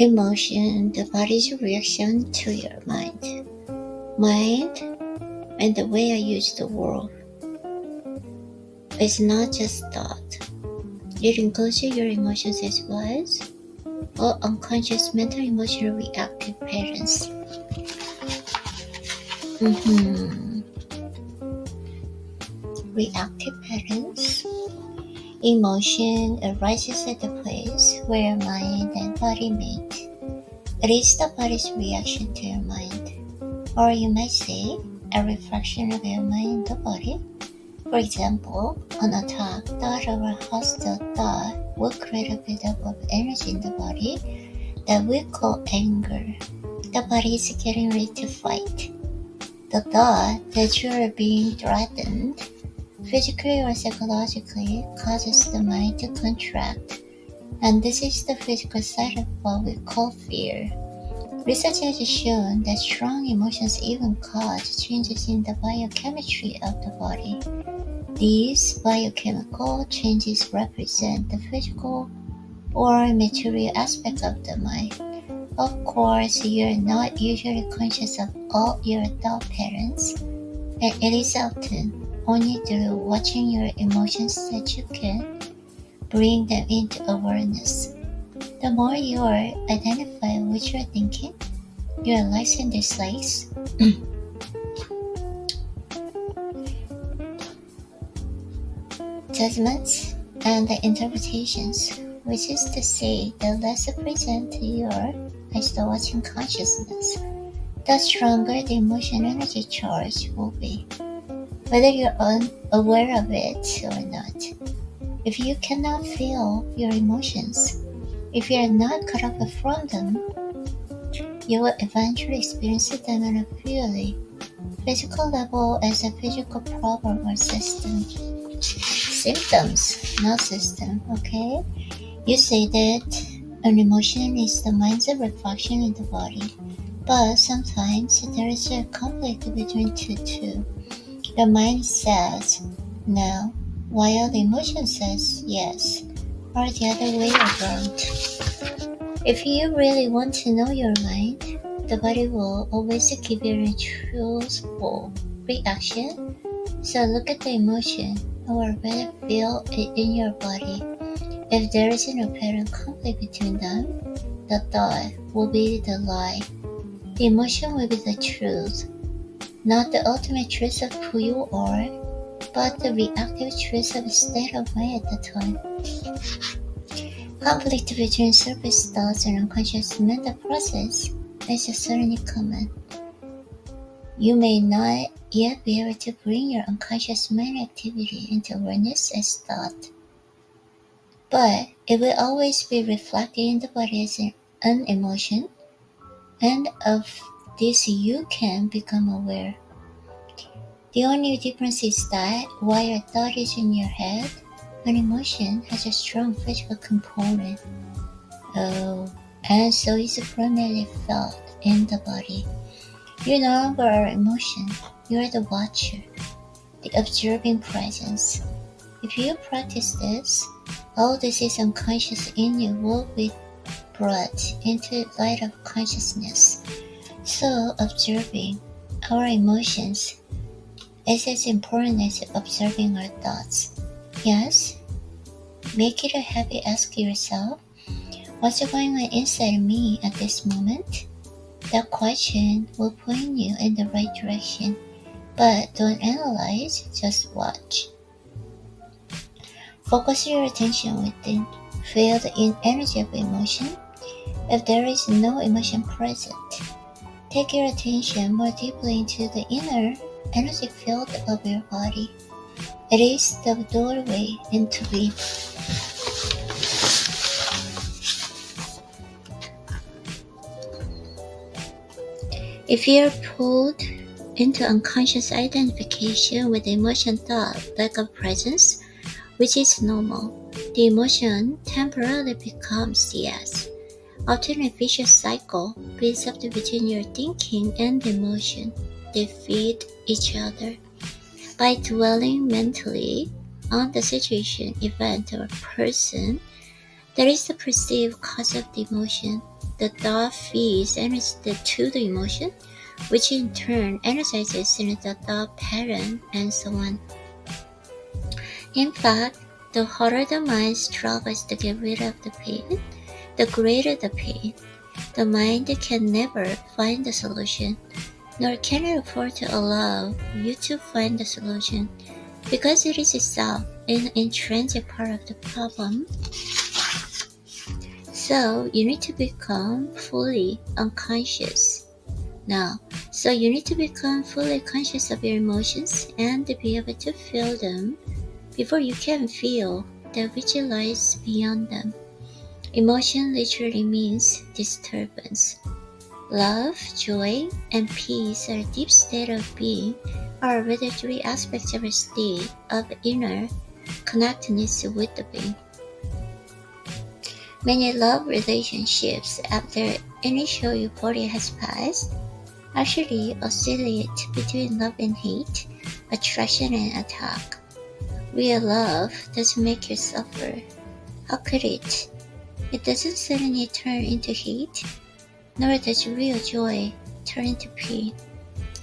Emotion, the body's reaction to your mind. Mind and the way I use the world is not just thought. It includes your emotions as well as all unconscious mental emotional reactive patterns. Reactive patterns. Emotion arises at the place where mind and body meet. It is the body's reaction to your mind, or you might say, a reflection of your mind and the body. For example, an attack thought or a hostile thought will create a buildup of energy in the body that we call anger. The body is getting ready to fight. The thought that you are being threatened, physically or psychologically, causes the mind to contract, and this is the physical side of what we call fear. Research has shown that strong emotions even cause changes in the biochemistry of the body. These biochemical changes represent the physical or material aspect of the mind. Of course, you're not usually conscious of all your thought patterns, and it is often only through watching your emotions that you can bring them into awareness. The more you identify what you're thinking, your likes and dislikes, judgments, and the interpretations, which is to say, the less present you are as the watching consciousness, the stronger the emotion energy charge will be, whether you're unaware of it or not. If you cannot feel your emotions, if you are not cut off from them, you will eventually experience them on a purely physical level as a physical problem or system. Symptoms, not system, okay? You say that an emotion is the mind's reflection in the body, but sometimes there is a conflict between the two. The mind says no, while the emotion says yes, or the other way around. If you really want to know your mind, the body will always give you a truthful reaction. So look at the emotion, or rather feel it in your body. If there is an apparent conflict between them, the thought will be the lie. The emotion will be the truth. Not the ultimate truth of who you are, but the reactive truth of a state of mind at the time. Conflict between surface thoughts and unconscious mental process is certainly common. You may not yet be able to bring your unconscious mind activity into awareness as thought, but it will always be reflected in the body as an emotion, and of this you can become aware. The only difference is that while your thought is in your head, an emotion has a strong physical component. And so is primarily felt in the body. You no longer are emotion, you are the watcher, the observing presence. If you practice this, all this is unconscious in you will be brought into the light of consciousness. So observing our emotions is as important as observing our thoughts. Yes, make it a habit. Ask yourself, what's going on inside me at this moment? That question will point you in the right direction, but don't analyze, just watch. Focus your attention within. Feel the energy of emotion. If there is no emotion present, take your attention more deeply into the inner energy field of your body. It is the doorway into it. If you are pulled into unconscious identification with the emotion thought lack of presence, which is normal, the emotion temporarily becomes yes. Often a vicious cycle builds up between your thinking and the emotion. They feed each other. By dwelling mentally on the situation, event, or person, That is the perceived cause of the emotion. The thought feeds energy to the emotion, which in turn energizes the thought pattern, and so on. In fact, the harder the mind struggles to get rid of the pain, the greater the pain. The mind can never find the solution, nor can it afford to allow you to find the solution, because it is itself an intrinsic part of the problem. So you need to become fully unconscious. So you need to become fully conscious of your emotions and to be able to feel them before you can feel that which lies beyond them. Emotion literally means disturbance. Love, joy, and peace are a deep state of being, are the three aspects of a state of inner connectedness with the being. Many love relationships, after initial euphoria has passed, actually oscillate between love and hate, attraction and attack. Real love doesn't make you suffer. How could it? It doesn't suddenly turn into hate, nor does real joy turn into pain.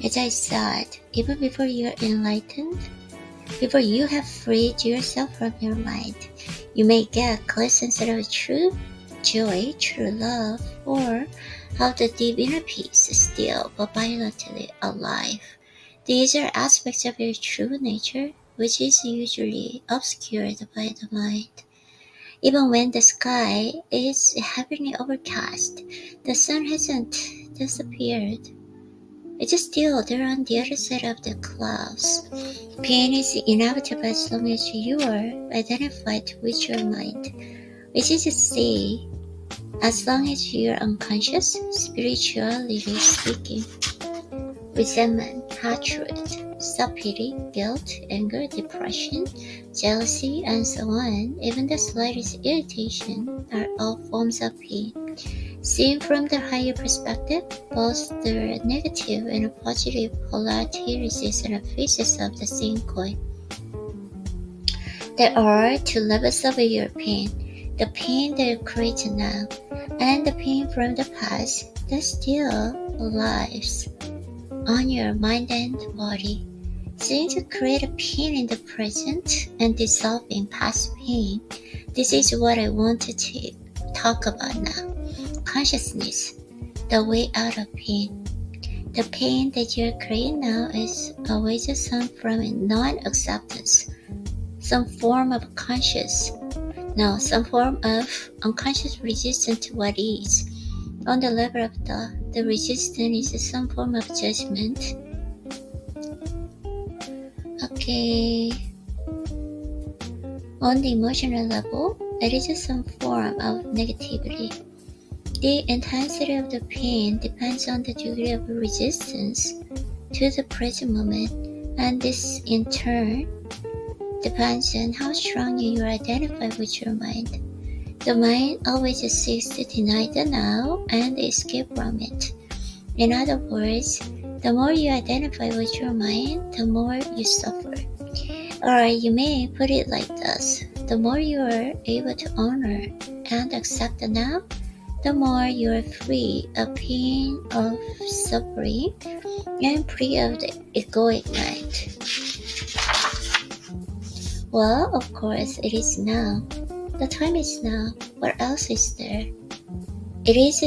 As I said, even before you are enlightened, before you have freed yourself from your mind, you may get glimpses of true joy, true love, or how the deep inner peace is still but violently alive. These are aspects of your true nature, which is usually obscured by the mind. Even when the sky is heavily overcast, the sun hasn't disappeared. It's still there on the other side of the clouds. Pain is inevitable as long as you are identified with your mind, which is to say, as long as you are unconscious, spiritually speaking. Resentment, hatred, self-pity, guilt, anger, depression, jealousy, and so on, even the slightest irritation, are all forms of pain. Seen from the higher perspective, both the negative and positive polarities are faces of the same coin. There are two levels of your pain: the pain that you create now, and the pain from the past that still lives on your mind and body. Since you create a pain in the present and dissolve in past pain, this is what I want to talk about now. Consciousness, the way out of pain. The pain that you're creating now is always some from non-acceptance, some form of some form of unconscious resistance to what is. On the level of the resistance is some form of judgment. Okay. On the emotional level, it is some form of negativity. The intensity of the pain depends on the degree of resistance to the present moment, and this in turn depends on how strongly you identify with your mind. The mind always seeks to deny the now and escape from it. In other words, the more you identify with your mind, the more you suffer. Or you may put it like this: the more you are able to honor and accept the now, the more you are free of pain, of suffering, and free of the egoic mind. Well, of course, it is now. The time is now. What else is there? It is.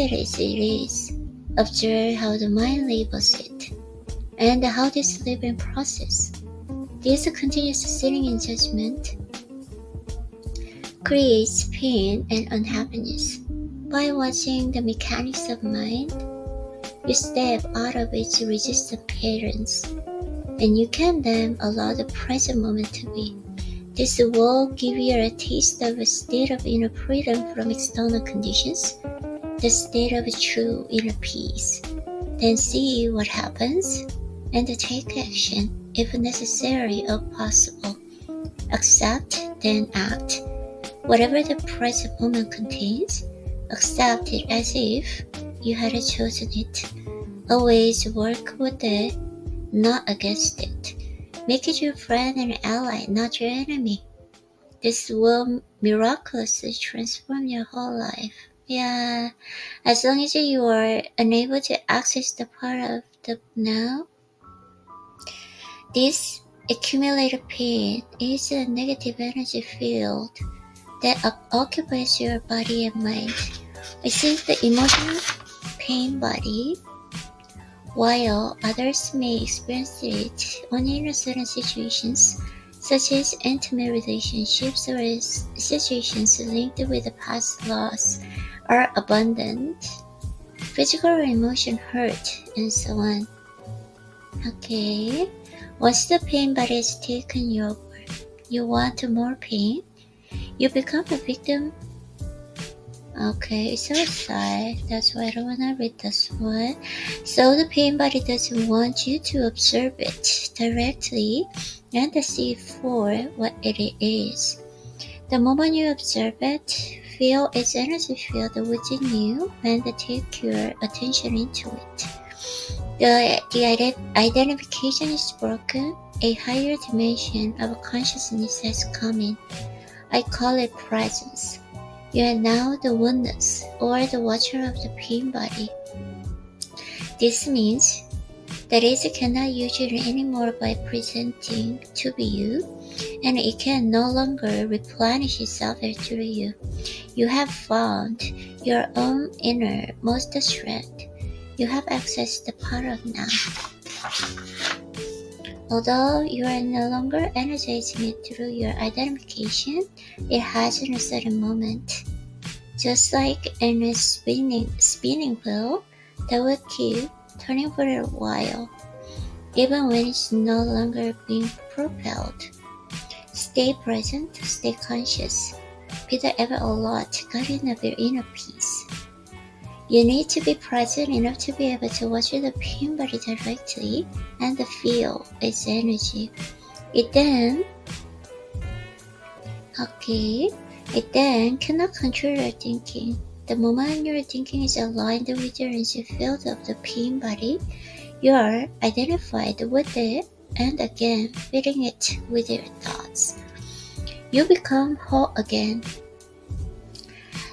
Observe how the mind labels it, and how this labeling process, this continuous sitting in judgment, creates pain and unhappiness. By watching the mechanics of mind, you step out of its resistant patterns, and you can then allow the present moment to be. This will give you a taste of a state of inner freedom from external conditions, the state of true inner peace. Then see what happens, and take action if necessary or possible. Accept, then act. Whatever the present moment contains, accept it as if you had chosen it. Always work with it, not against it. Make it your friend and ally, not your enemy. This will miraculously transform your whole life. Yeah, as long as you are unable to access the part of the now, this accumulated pain is a negative energy field that occupies your body and mind. I think the emotional pain body, while others may experience it only in certain situations, such as intimate relationships or situations linked with the past loss, are abundant. Physical or emotion hurt, and so on. Okay. Once the pain body has taken you over, you want more pain, you become a victim. Okay, it's outside. That's why I don't want to read this one. So the pain body doesn't want you to observe it directly and see it for what it is. The moment you observe it, feel its energy field within you and take your attention into it. The identification is broken. A higher dimension of consciousness has come in. I call it presence. You are now the oneness, or the watcher of the pain body. This means that it cannot use you anymore by presenting to be you, and it can no longer replenish itself through you. You have found your own innermost strength. You have accessed the part of now. Although you are no longer energizing it through your identification, it has in a certain moment. Just like in a spinning wheel that will keep turning for a while, even when it's no longer being propelled. Stay present, stay conscious. Be the ever-alert guardian of your inner peace. You need to be present enough to be able to watch the pain body directly and feel its energy. It then cannot control your thinking. The moment your thinking is aligned with your energy field of the pain body, you are identified with it and again feeding it with your thoughts. You become whole again.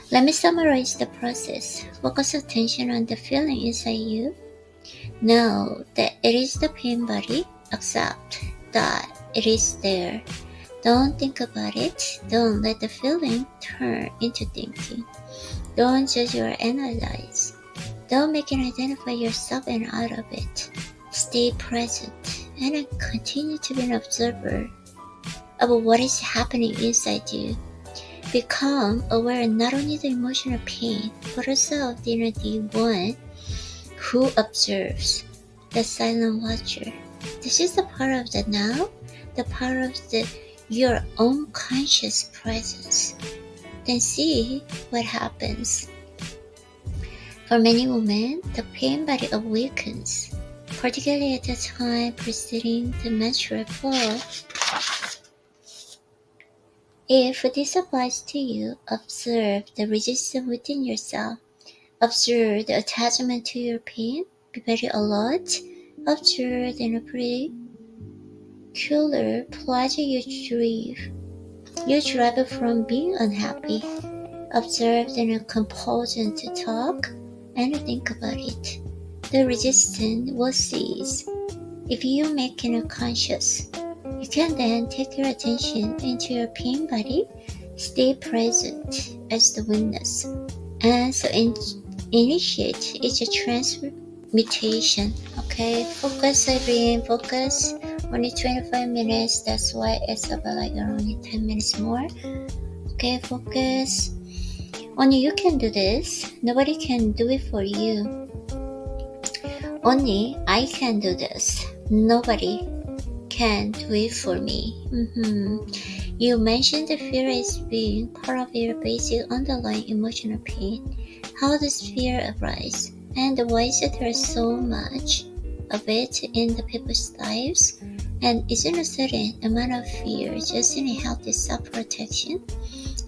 Let me summarize the process. Focus attention on the feeling inside you. Know that it is the pain body. Accept that it is there. Don't think about it. Don't let the feeling turn into thinking. Don't judge or analyze. Don't make and identify yourself and out of it. Stay present and continue to be an observer of what is happening inside you. Become aware not only of the emotional pain, but also of the one who observes, the silent watcher. This is the part of the now, the part of your own conscious presence. Then see what happens. For many women, the pain body awakens, particularly at the time preceding the menstrual flow. If this applies to you, observe the resistance within yourself. Observe the attachment to your pain. Be very alert. Observe the peculiar pleasure you derive from being unhappy. Observe the compulsion to talk and think about it. The resistance will cease if you make it conscious. You can then take your attention into your pain body, stay present as the witness, and so initiate its transmutation. Okay, focus everything, focus. Only 25 minutes, that's why it's about only 10 minutes more. Okay, focus. Only you can do this. Nobody can do it for you. Only I can do this. Nobody can do it for me. You mentioned the fear as being part of your basic underlying emotional pain. How does fear arise? And why is there so much of it in the people's lives? And isn't a certain amount of fear just in a healthy self-protection?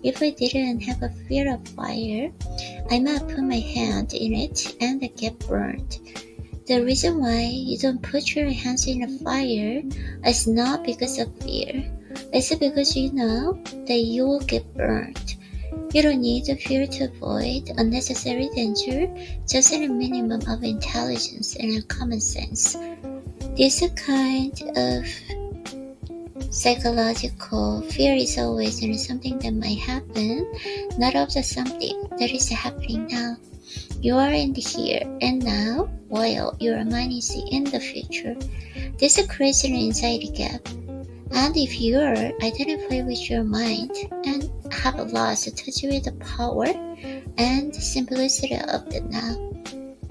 If I didn't have a fear of fire, I might put my hand in it and get burned. The reason why you don't put your hands in the fire is not because of fear, It's because you know that you will get burned. You don't need to fear to avoid unnecessary danger, just a minimum of intelligence and common sense. This kind of psychological fear is always in something that might happen, not of the something that is happening now. You are in the here and now, while your mind is in the future. This creates an anxiety gap. And if you are identified with your mind and have lost touch with the power and simplicity of the now,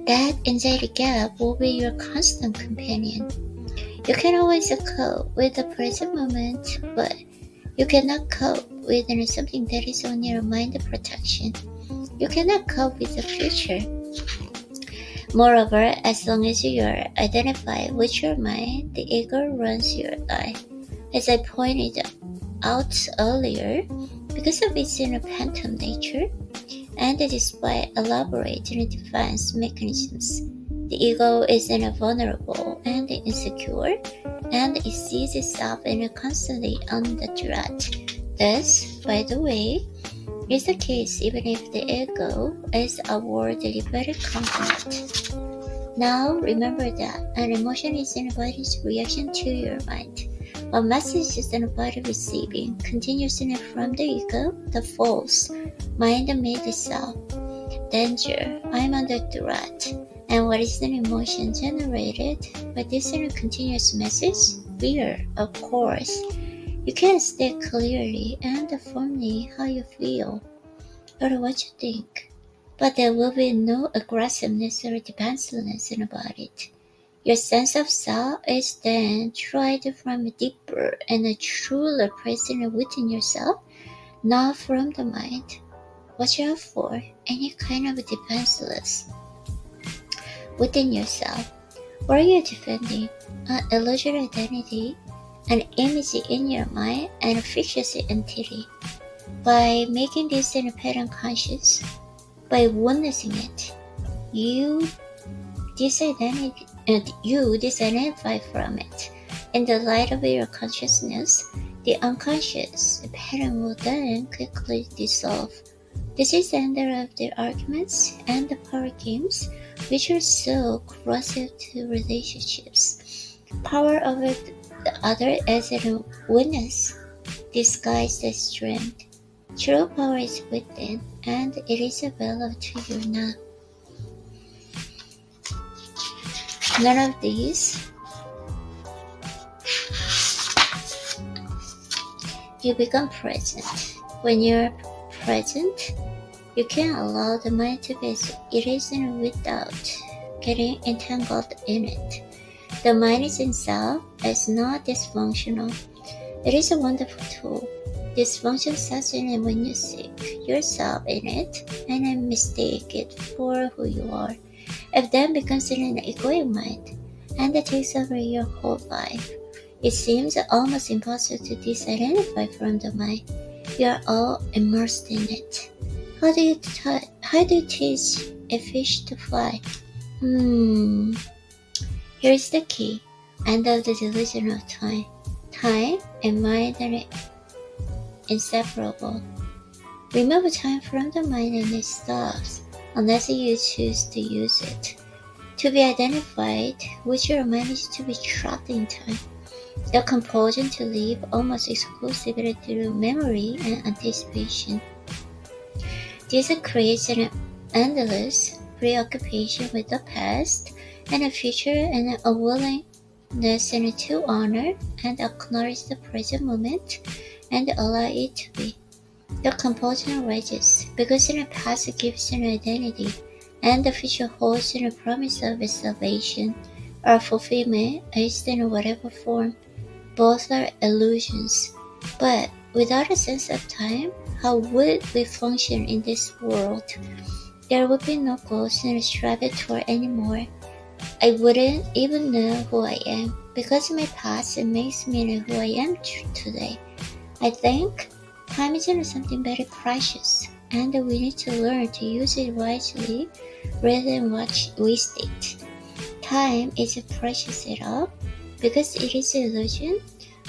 that anxiety gap will be your constant companion. You can always cope with the present moment, but you cannot cope with something that is on your mind protection. You cannot cope with the future. Moreover, as long as you are identified with your mind, the ego runs your life. As I pointed out earlier, because of its phantom nature, and despite elaborate defense mechanisms, the ego is vulnerable and insecure, and it sees itself constantly under threat. This, by the way, is the case even if the ego is a more deliberate component. Now remember that an emotion is an body's reaction to your mind. A message is an body receiving continuously from the ego, the false mind-made self. Danger, I'm under threat. And what is an emotion generated by this continuous message? Fear, of course. You can state clearly and firmly how you feel or what you think, but there will be no aggressiveness or defensiveness about it. Your sense of self is then tried from deeper and truly present within yourself, not from the mind. Watch out for any kind of defenseless within yourself. Or you're defending an illusory identity, an image in your mind, and a fictitious entity. By making this pattern conscious, by witnessing it, you disidentify from it. In the light of your consciousness, the unconscious pattern will then quickly dissolve. This is the end of the arguments and the power games, which are so corrosive to relationships. Power over the other as a witness, disguised as strength. True power is within, and it is available to you now. None of these. You become present. When you're present, you can allow the mind to be erased without getting entangled in it. The mind itself is not dysfunctional. It is a wonderful tool. Dysfunction sets in when you seek yourself in it and mistake it for who you are. It then becomes an egoic mind and it takes over your whole life. It seems almost impossible to disidentify from the mind. You are all immersed in it. How do you teach a fish to fly? Here's the key. End of the delusion of time. Time and mind are inseparable. Remove time from the mind and it stops, unless you choose to use it. To be identified with your mind is to be trapped in time. The compulsion to live almost exclusively through memory and anticipation. This creates an endless preoccupation with the past and the future and a willingness to honor and acknowledge the present moment and allow it to be. The compulsion arises because the past gives an identity and the future holds a promise of salvation or fulfillment as in whatever form. Both are illusions, but without a sense of time, how would we function in this world? There would be no goals to strive toward anymore. I wouldn't even know who I am because my past makes me know who I am today. I think time is something very precious, and we need to learn to use it wisely rather than waste it. Time isn't precious at all because it is an illusion,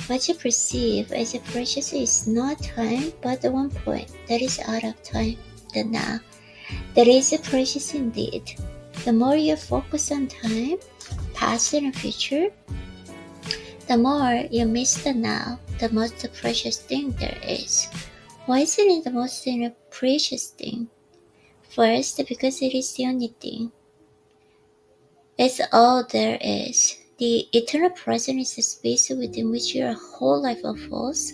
What you perceive as precious is not time, but the one point that is out of time, the now. That is precious indeed. The more you focus on time, past and future, the more you miss the now, the most precious thing there is. Why isn't it the most precious thing? First, because it is the only thing. It's all there is. The eternal present is the space within which your whole life unfolds,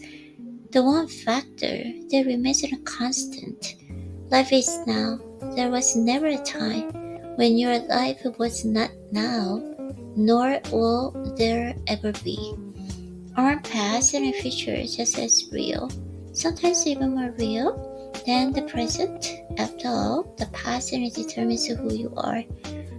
the one factor that remains a constant. Life is now. There was never a time when your life was not now, nor will there ever be. Our past and future just as real, sometimes even more real than the present. After all, the past determines who you are.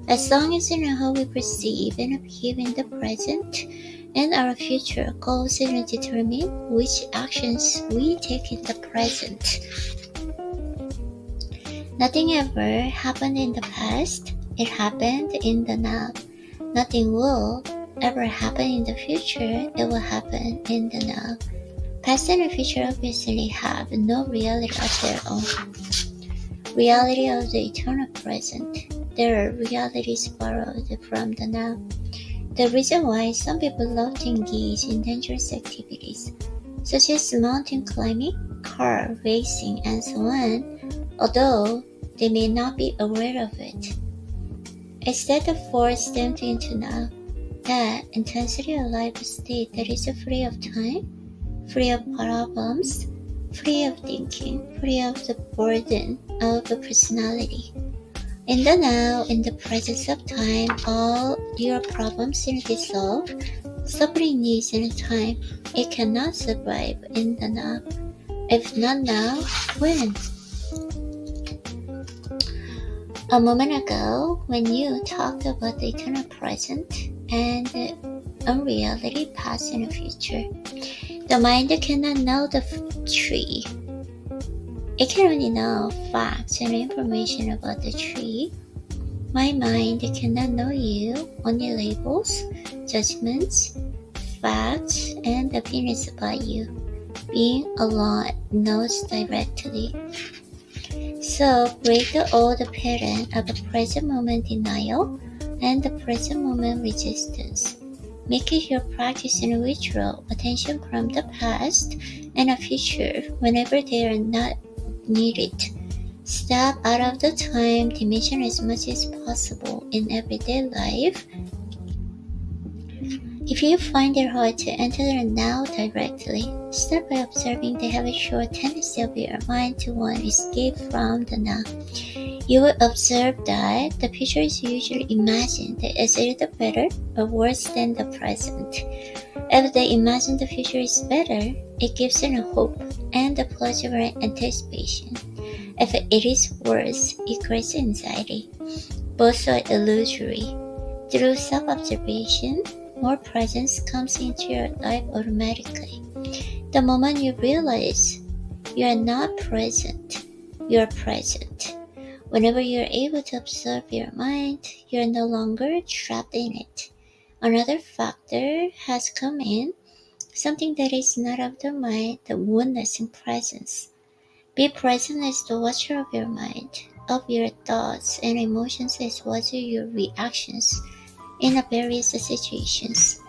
As long as you know how we perceive and behave in the present, and our future goals determine which actions we take in the present. Nothing ever happened in the past, it happened in the now. Nothing will ever happen in the future, it will happen in the now. Past and future obviously have no reality of their own. Reality of the eternal present. Their realities borrowed from the now. The reason why some people love to engage in dangerous activities, such as mountain climbing, car racing, and so on, although they may not be aware of it, is that force them into now, that intensity of life state that is free of time, free of problems, free of thinking, free of the burden of the personality. In the now, in the presence of time, all your problems will dissolve. Suffering needs in time. It cannot survive in the now. If not now, when? A moment ago, when you talked about the eternal present and unreality, past and future, the mind cannot know the tree. It can only know facts and information about the tree. My mind cannot know you, only labels, judgments, facts, and opinions about you. Being alone knows directly. So break the old pattern of the present moment denial and the present moment resistance. Make it your practice and withdraw attention from the past and the future whenever they are not needed. Step out of the time dimension as much as possible in everyday life. If you find it hard to enter the now directly, start by observing the habitual tendency of your mind to want to escape from the now. You will observe that the future is usually imagined as either better or worse than the present. If they imagine the future is better, it gives them a hope and a pleasure and anticipation. If it is worse, it creates anxiety. Both are illusory. Through self-observation, more presence comes into your life automatically. The moment you realize you are not present, you are present. Whenever you are able to observe your mind, you are no longer trapped in it. Another factor has come in, something that is not of the mind, the oneness in presence. Be present as the watcher of your mind, of your thoughts and emotions as watcher of your reactions in the various situations.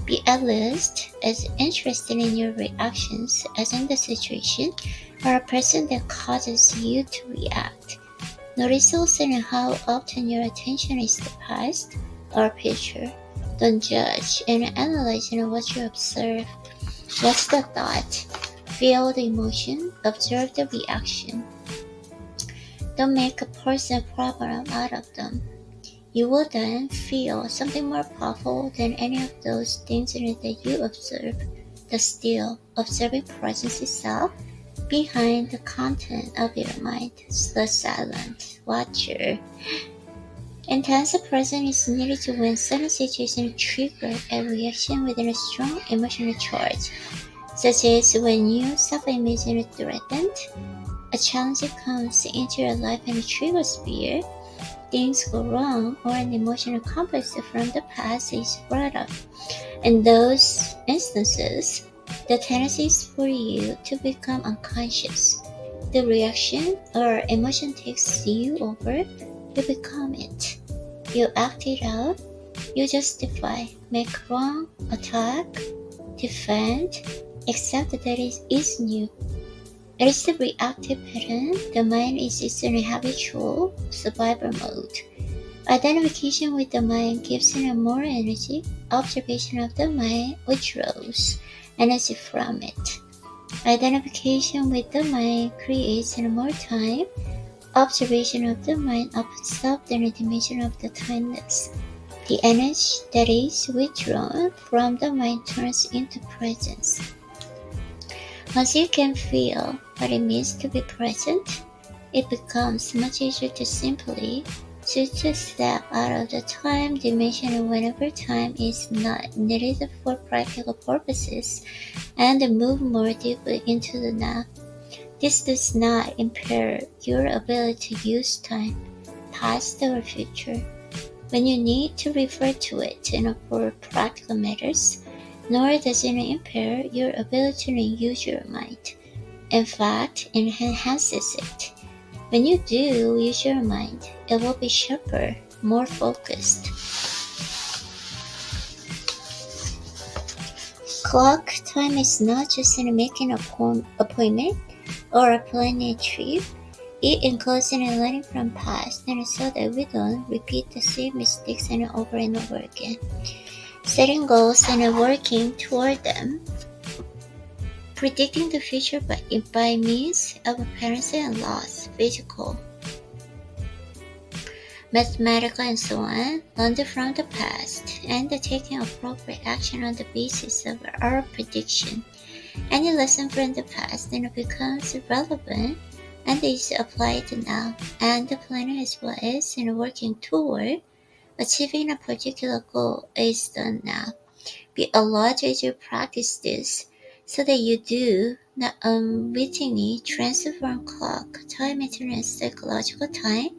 Be at least as interested in your reactions as in the situation or a person that causes you to react. Notice also how often your attention is the past or future. Don't judge and analyze what you observe. What's the thought? Feel the emotion, observe the reaction. Don't make a personal problem out of them. You will then feel something more powerful than any of those things that you observe. The still, observing presence itself behind the content of your mind, the silent watcher. Intense presence is needed to when certain situations trigger a reaction within a strong emotional charge, such as when you self-image threatened, a challenge comes into your life and triggers fear, things go wrong, or an emotional complex from the past is brought up. In those instances, The tendency is for you to become unconscious. The reaction or emotion takes you over, you become it. You act it out, you justify, make wrong, attack, defend, accept that it is new. It is the reactive pattern. The mind is in a habitual survival mode. Identification with the mind gives it more energy. Observation of the mind withdraws energy from it. Identification with the mind creates more time. Observation of the mind opens up the dimension of the timeless. The energy that is withdrawn from the mind turns into presence. Once you can feel what it means to be present, it becomes much easier to simply choose to step out of the time dimension whenever time is not needed for practical purposes and move more deeply into the now. This does not impair your ability to use time, past or future, when you need to refer to it for practical matters, nor does it impair your ability to use your mind. In fact, it enhances it. When you do use your mind, it will be sharper, more focused. Clock time is not just in making an appointment or a planning a trip. It includes in learning from past and so that we don't repeat the same mistakes over and over again. Setting goals and working toward them. Predicting the future by means of appearance and loss, physical, mathematical, and so on, learned from the past, and taking appropriate action on the basis of our prediction. Any lesson from the past then becomes relevant and is applied now, and the planning as well as working toward achieving a particular goal is done now. Be alert as you practice this, so that you do not unwittingly transform clock time into psychological time.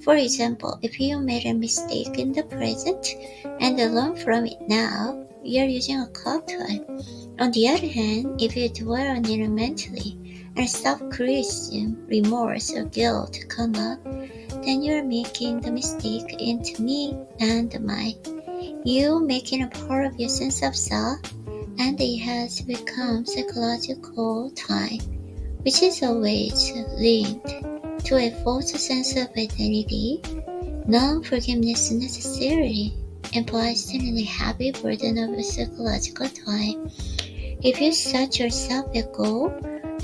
For example, if you made a mistake in the present and learn from it now, you are using a clock time. On the other hand, if you dwell on it mentally and self-criticism, remorse, or guilt come up, then you are making the mistake into me and mine. You making a part of your sense of self, and it has become psychological time, which is always linked to a false sense of identity. Non-forgiveness necessarily implies a heavy burden of a psychological time. If you set yourself a goal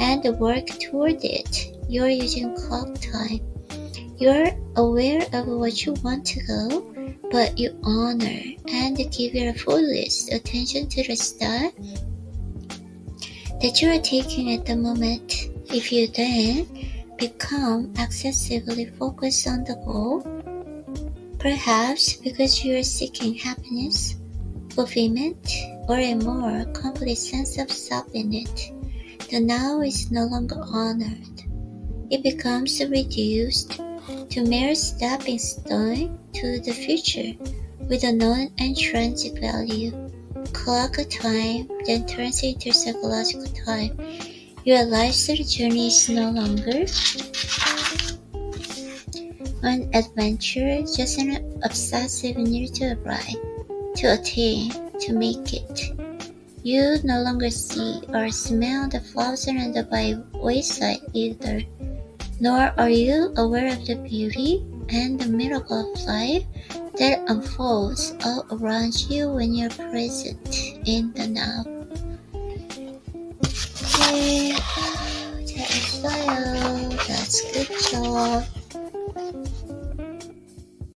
and work toward it, you are using clock time. You are aware of what you want to go, but you honor and give your fullest attention to the step that you are taking at the moment. If you then become excessively focused on the goal, perhaps because you are seeking happiness, fulfillment, or a more complete sense of self in it, the now is no longer honored. It becomes reduced to mere stepping stone to the future with a non-intrinsic value. Clock time then turns into psychological time. Your lifestyle journey is no longer an adventure, just an obsessive need to arrive, to attain, to make it. You no longer see or smell the flowers and the by wayside either, nor are you aware of the beauty and the miracle of life that unfolds all around you when you're present in the now. Okay, that is all. That's good job.